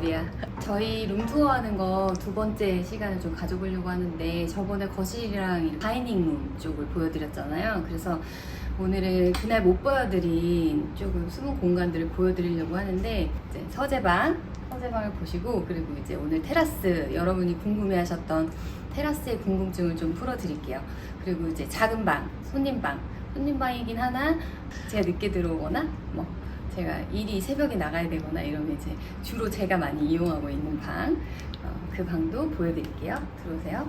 우리야. 저희 룸투어 하는 거 두 번째 시간을 좀 가져보려고 하는데 저번에 거실이랑 다이닝룸 쪽을 보여드렸잖아요. 그래서 오늘은 그날 못 보여드린 조금 숨은 공간들을 보여드리려고 하는데 이제 서재방을 보시고, 그리고 이제 오늘 테라스, 여러분이 궁금해하셨던 테라스의 궁금증을 좀 풀어드릴게요. 그리고 이제 작은 방, 손님방이긴 하나 제가 늦게 들어오거나 뭐 제가 일이 새벽에 나가야 되거나 이러면 이제 주로 제가 많이 이용하고 있는 방, 그 방도 보여드릴게요. 들어오세요.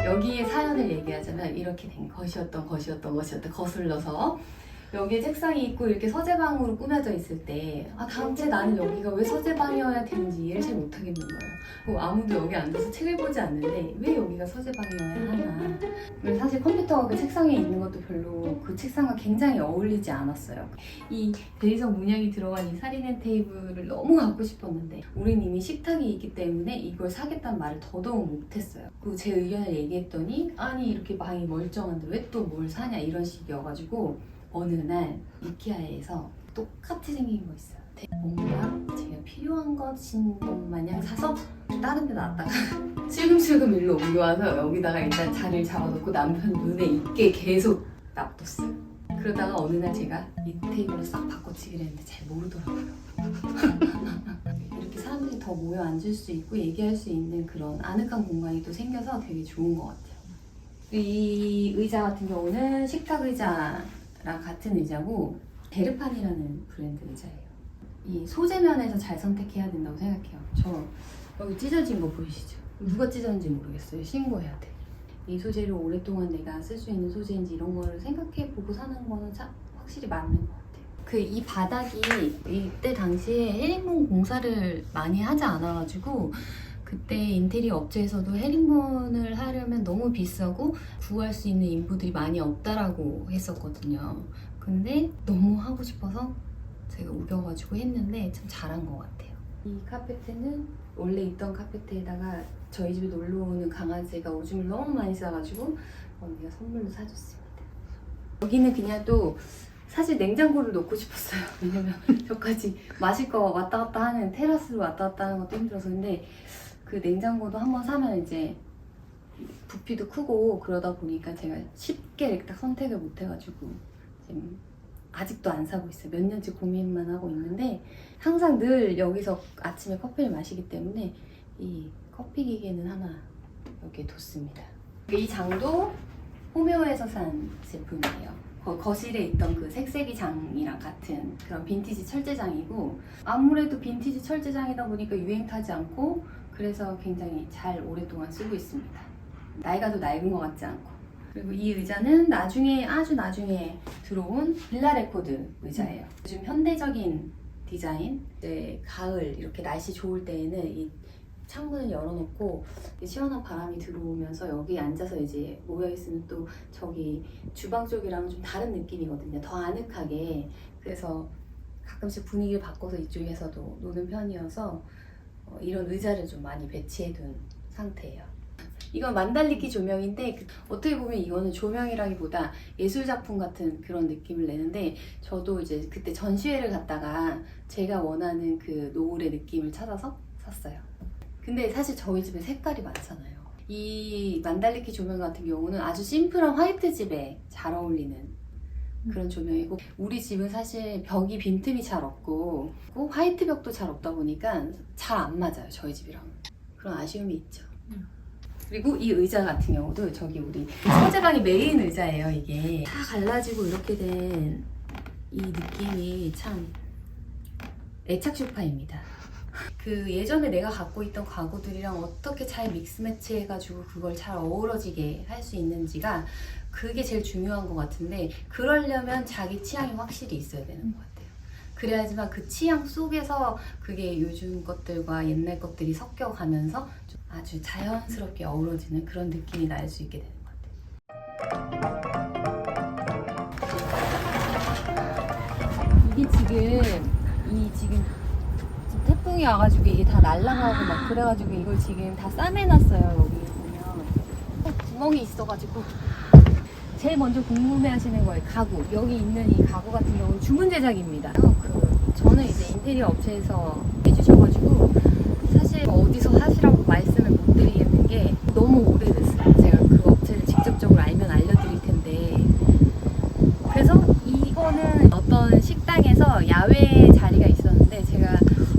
여기에 사연을 얘기하자면 이렇게 된 것이었던 거슬러서 여기에 책상이 있고 이렇게 서재방으로 꾸며져 있을 때 다음째 나는 여기가 왜 서재방이어야 되는지 이해를 잘 못하겠는 거예요. 아무도 여기 앉아서 책을 보지 않는데 왜 여기가 서재방이어야 하나. 그리고 사실 컴퓨터가 그 책상에 있는 것도 별로 그 책상과 굉장히 어울리지 않았어요. 이 대리석 문양이 들어간 이 사리넨 테이블을 너무 갖고 싶었는데 우린 이미 식탁이 있기 때문에 이걸 사겠다는 말을 더더욱 못했어요. 그리고 제 의견을 얘기했더니 아니 이렇게 방이 멀쩡한데 왜 또 뭘 사냐 이런 식이어가지고 어느 날 이케아에서 똑같이 생긴 거 있어요. 뭔가 제가 필요한 것인 것 마냥 사서 다른 데 놨다가 슬금슬금 일로 옮겨와서 여기다가 일단 자리를 잡아놓고 남편 눈에 익게 계속 놔뒀어요. 그러다가 어느 날 제가 이 테이블을 싹 바꿔치기를 했는데 잘 모르더라고요. 이렇게 사람들이 더 모여 앉을 수 있고 얘기할 수 있는 그런 아늑한 공간이 또 생겨서 되게 좋은 것 같아요. 이 의자 같은 경우는 식탁 의자랑 같은 의자고 베르판이라는 브랜드 의자예요. 이 소재면에서 잘 선택해야 된다고 생각해요. 저 여기 찢어진 거 보이시죠? 누가 찢었는지 모르겠어요. 신고해야 돼. 이 소재를 오랫동안 내가 쓸 수 있는 소재인지 이런 거를 생각해보고 사는 거는 확실히 맞는 것 같아요. 이 바닥이 이때 당시에 헤링본 공사를 많이 하지 않아가지고 그때 인테리어 업체에서도 헤링본을 하려면 너무 비싸고 구할 수 있는 인부들이 많이 없다라고 했었거든요. 근데 너무 하고 싶어서 제가 우겨가지고 했는데 참 잘한 것 같아요. 이 카페트는 원래 있던 카페트에다가 저희 집에 놀러 오는 강아지가 오줌을 너무 많이 싸가지고 언니가 선물로 사줬습니다. 여기는 그냥 또 사실 냉장고를 놓고 싶었어요. 왜냐면 저까지 마실 거 왔다 갔다 하는, 테라스로 왔다 갔다 하는 것도 힘들어서. 근데 그 냉장고도 한번 사면 이제 부피도 크고 그러다 보니까 제가 쉽게 딱 선택을 못 해가지고 지금 아직도 안 사고 있어요. 몇 년째 고민만 하고 있는데 항상 늘 여기서 아침에 커피를 마시기 때문에 이 커피 기계는 하나 여기에 뒀습니다. 이 장도 호메오에서 산 제품이에요. 거실에 있던 그 색색이 장이랑 같은 그런 빈티지 철제장이고, 아무래도 빈티지 철제장이다 보니까 유행 타지 않고 그래서 굉장히 잘 오랫동안 쓰고 있습니다. 나이가 더 낡은 것 같지 않고. 그리고 이 의자는 아주 나중에 들어온 빌라레코드 의자예요. 요즘 현대적인 디자인, 이제 가을 이렇게 날씨 좋을 때에는 이 창문을 열어놓고 시원한 바람이 들어오면서 여기 앉아서 이제 모여있으면 또 저기 주방 쪽이랑 좀 다른 느낌이거든요. 더 아늑하게. 그래서 가끔씩 분위기를 바꿔서 이쪽에서도 노는 편이어서 이런 의자를 좀 많이 배치해둔 상태예요. 이건 만달리키 조명인데 어떻게 보면 이거는 조명이라기보다 예술작품 같은 그런 느낌을 내는데, 저도 이제 그때 전시회를 갔다가 제가 원하는 그 노을의 느낌을 찾아서 샀어요. 근데 사실 저희 집에 색깔이 많잖아요. 이 만달리키 조명 같은 경우는 아주 심플한 화이트 집에 잘 어울리는 그런 조명이고, 우리 집은 사실 벽이 빈틈이 잘 없고 화이트 벽도 잘 없다 보니까 잘 안 맞아요. 저희 집이랑. 그런 아쉬움이 있죠. 그리고 이 의자 같은 경우도 저기 우리 서재방이 메인 의자예요. 이게 다 갈라지고 이렇게 된 이 느낌이 참 애착 소파입니다. 그 예전에 내가 갖고 있던 가구들이랑 어떻게 잘 믹스 매치 해가지고 그걸 잘 어우러지게 할 수 있는지가 그게 제일 중요한 것 같은데, 그러려면 자기 취향이 확실히 있어야 되는 것 같아요. 그래야지만 그 취향 속에서 그게 요즘 것들과 옛날 것들이 섞여가면서 좀 아주 자연스럽게 어우러지는 그런 느낌이 날 수 있게 되는 것 같아요. 이게 지금 태풍이 와가지고 이게 다 날아가고 막 그래가지고 이걸 지금 다 싸매놨어요. 여기 보면 구멍이 있어가지고. 제일 먼저 궁금해하시는 거예요. 가구. 여기 있는 이 가구 같은 경우는 주문 제작입니다. 그 저는 이제 인테리어 업체에서 해주셔가지고 사실 어디서 하시라고 말씀을 못 드리겠는 게 너무 오래됐어요. 제가 그 업체를 직접적으로 알면 알려드릴 텐데. 그래서 이거는 어떤 식당에서 야외 자리가 있었는데 제가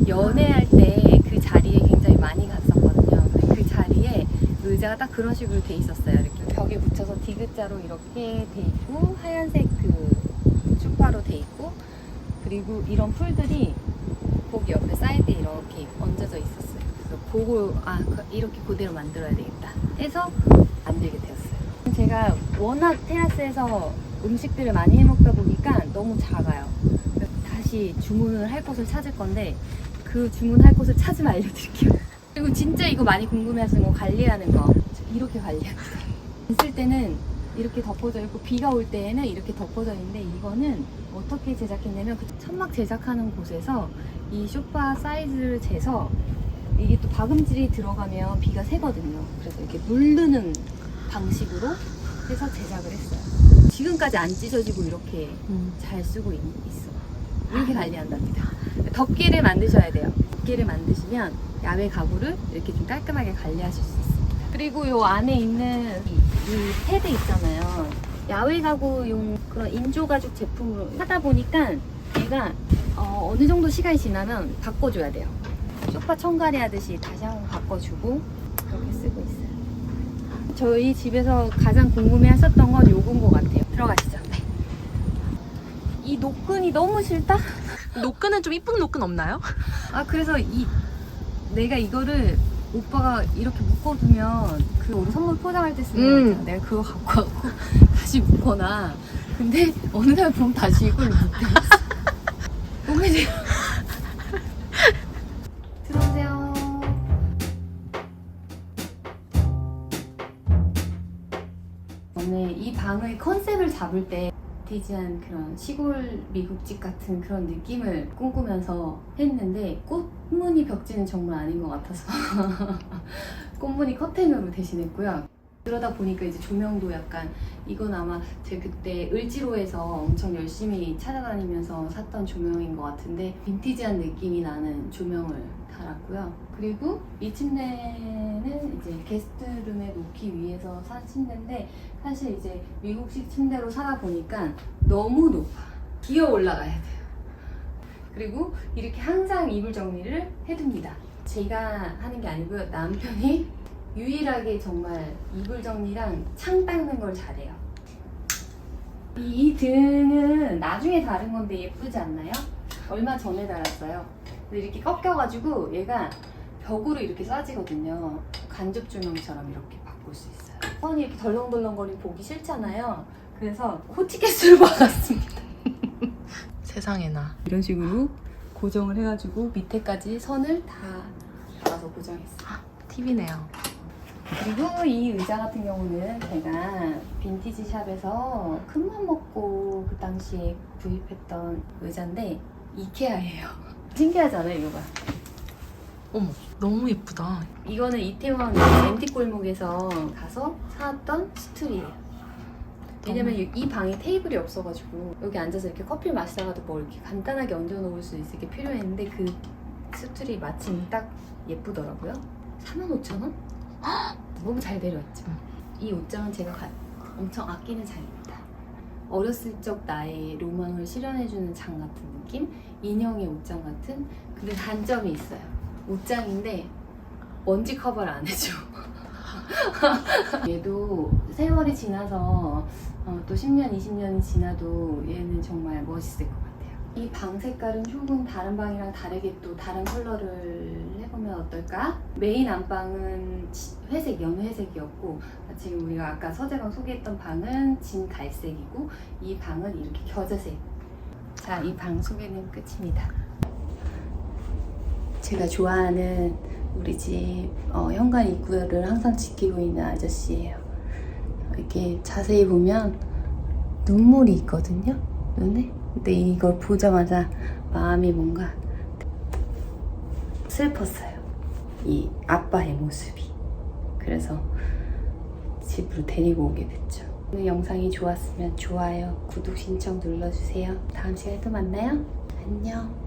연애할 때 그 자리에 굉장히 많이 갔었거든요. 근데 그 자리에 의자가 딱 그런 식으로 돼 있었어요. 이렇게 벽에 붙여서 디귿자로 이렇게 돼 있고 하얀색 그 소파로 돼 있고, 그리고 이런 풀들이 거기 옆에 사이드에 이렇게 얹어져 있었어요. 그래서 보고 이렇게 그대로 만들어야 되겠다 해서 만들게 되었어요. 제가 워낙 테라스에서 음식들을 많이 해먹다 보니까 너무 작아요. 다시 주문을 할 곳을 찾을 건데 그 주문할 곳을 찾으면 알려드릴게요. 그리고 진짜 이거 많이 궁금해하시는 거, 관리하는 거. 이렇게 관리합니다. 있을 때는 이렇게 덮어져 있고 비가 올 때에는 이렇게 덮어져 있는데, 이거는 어떻게 제작했냐면 그 천막 제작하는 곳에서 이 소파 사이즈를 재서, 이게 또 박음질이 들어가면 비가 새거든요. 그래서 이렇게 누르는 방식으로 해서 제작을 했어요. 지금까지 안 찢어지고 이렇게 잘 쓰고 있어. 이렇게 관리한답니다. 덮개를 만드셔야 돼요. 덮개를 만드시면 야외 가구를 이렇게 좀 깔끔하게 관리하실 수 있습니다. 그리고 요 안에 있는 이 패드 있잖아요. 야외 가구용 그런 인조가죽 제품으로 하다 보니까 얘가 어느 정도 시간이 지나면 바꿔줘야 돼요. 소파 천갈이 하듯이 다시 한번 바꿔주고 그렇게 쓰고 있어요. 저희 집에서 가장 궁금해 하셨던 건 요건 것 같아요. 들어가시죠. 네. 이 노끈이 너무 싫다? 노끈은 좀 이쁜 노끈 없나요? 그래서 내가 이거를 오빠가 이렇게 묶어두면 그 우리 선물 포장할 때 쓰는 거 있잖아. 내가 그거 갖고 가고 다시 묶거나. 근데 어느 날 보면 다시 이걸 묶고 있어. 너무 싫어. 들어오세요. 오늘 이 방의 컨셉을 잡을 때 빈티지한 그런 시골 미국집 같은 그런 느낌을 꿈꾸면서 했는데, 꽃무늬 벽지는 정말 아닌 것 같아서 꽃무늬 커튼으로 대신했고요. 그러다 보니까 이제 조명도 약간, 이건 아마 제가 그때 을지로에서 엄청 열심히 찾아다니면서 샀던 조명인 것 같은데 빈티지한 느낌이 나는 조명을 달았고요. 그리고 이 침대는 이제 게스트룸에 놓기 위해서 산 침대인데, 사실 이제 미국식 침대로 사다 보니까 너무 높아. 기어 올라가야 돼요. 그리고 이렇게 항상 이불 정리를 해둡니다. 제가 하는 게 아니고요. 남편이 유일하게 정말 이불 정리랑 창 닦는 걸 잘해요. 이 등은 나중에 다른 건데 예쁘지 않나요? 얼마 전에 달았어요. 근데 이렇게 꺾여가지고 얘가 벽으로 이렇게 쏴지거든요. 간접 조명처럼 이렇게 바꿀 수 있어요. 선이 이렇게 덜렁덜렁거리면 보기 싫잖아요. 그래서 호치키스로 박았습니다. 세상에나. 이런 식으로 고정을 해가지고 밑에까지 선을 다 박아서 고정했어요. 팁이네요. 그리고 이 의자 같은 경우는 제가 빈티지 샵에서 큰맘 먹고 그 당시에 구입했던 의자인데 이케아예요. 신기하잖아요, 이거 봐. 어머, 너무 예쁘다. 이거는 이태원 앤틱 골목에서 가서 사왔던 스툴이에요. 왜냐면 이 방에 테이블이 없어가지고 여기 앉아서 이렇게 커피 마시다가도 뭐 이렇게 간단하게 얹어 놓을 수 있게 필요했는데 그 스툴이 마침 딱 예쁘더라고요. 45,000원? 너무 잘 데려왔죠. 이 옷장은 제가 엄청 아끼는 장입니다. 어렸을 적 나의 로망을 실현해주는 장 같은 느낌? 인형의 옷장 같은? 근데 단점이 있어요. 옷장인데 먼지 커버를 안 해줘. 얘도 세월이 지나서 또 10년, 20년이 지나도 얘는 정말 멋있을 것 같아요. 이 방 색깔은 조금 다른 방이랑 다르게 또 다른 컬러를 해보면 어떨까? 메인 안방은 회색, 연회색이었고 지금 우리가 아까 서재방 소개했던 방은 진 갈색이고 이 방은 이렇게 겨자색. 자, 이 방 소개는 끝입니다. 제가 좋아하는 우리 집 현관 입구를 항상 지키고 있는 아저씨예요. 이렇게 자세히 보면 눈물이 있거든요, 눈에. 근데 이걸 보자마자 마음이 뭔가 슬펐어요. 이 아빠의 모습이. 그래서 집으로 데리고 오게 됐죠. 오늘 영상이 좋았으면 좋아요, 구독 신청 눌러주세요. 다음 시간에 또 만나요. 안녕.